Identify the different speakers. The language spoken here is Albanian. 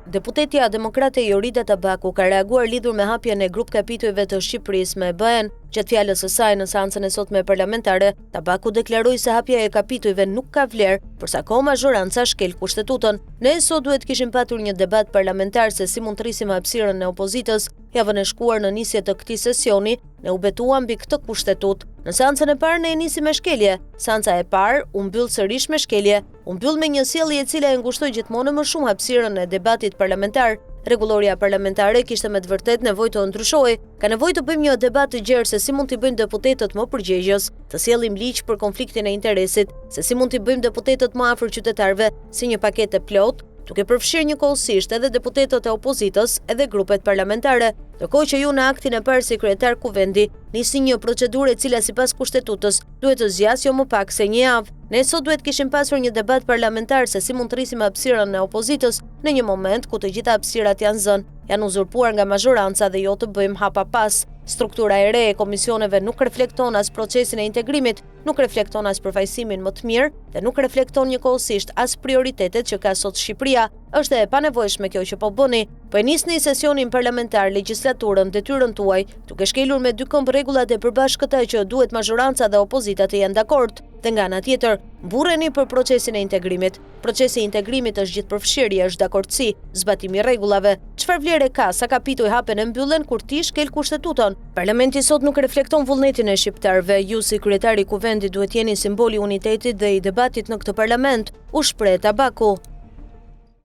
Speaker 1: Deputetja demokrate Jorida Tabaku ka reaguar lidhur me hapjen e grup kapitujve të Shqipërisë me BE-n. Gjatë fjalës së saj në seancën e sotme parlamentare, Tabaku deklaroi se hapja e kapitujve nuk ka vlerë, përsa ka mazhoranca shkel kushtetutën. Ne sot duhet kishim patur një debat parlamentar se si mund të rrisim hapësirën e opozitës. Javën e shkuar në nisje të këtij sesioni, ne u betuam mbi këtë kushtetut. Në seancën e parë ne e nisi me shkelje. Seanca e parë u mbyll sërish me shkelje. U mbyll me një sjellje e cila e ngushtoi gjithmonë më shumë hapësirën e debatit parlamentar. Rregulloria parlamentare kishte me të vërtetë nevojë të ndryshojë. Ka nevojë të bëjmë një debat të gjerë se si mund t'i bëjmë deputetët më përgjegjës, të sjellim ligj për konfliktin e interesit, se si mund t'i bëjmë deputetët më afër qytetarëve, si një paketë plotë, duke përfshirë njëkohësisht edhe deputetët e opozitës edhe grupet parlamentare. Ndërkohë që ju në aktin e parë si kryetar kuvendi nisi një procedurë e cila sipas kushtetutës duhet të zgjasë jo më pak se një javë. Ne sot duhet kishim pasur një debat parlamentar se si mund të rrisim hapësirën e opozitës në një moment ku të gjitha hapësirat janë zënë, janë uzurpuar nga mazhoranca dhe jo të bëjmë hapa pas. Struktura e re e komisioneve nuk reflekton as procesin e integrimit, nuk reflekton as përfaqësimin më të mirë dhe nuk reflekton njëkohësisht as prioritetet që ka sot Shqipëria. Është e panevojshme kjo që po bëni, po e nisni sesionin parlamentar legjislaturën detyrën tuaj, duke shkelur me dy këmbë rregullat e përbashkëta që duhet mazhoranca dhe opozita të jenë dakord. Dhe nga ana tjetër, mburreni për procesin e integrimit. Procesi i integrimit është gjithëpërfshirje, është dakordsi, zbatimi i rregullave. Çfarë vlerë ka sa kapituj hapen e mbyllen kur ti shkel kushtetutën? Parlamenti sot nuk reflekton vullnetin e shqiptarëve. Ju si kryetari i kuvendit duhet jeni simboli i unitetit dhe i debatit në këtë parlament, u shpreh Tabaku.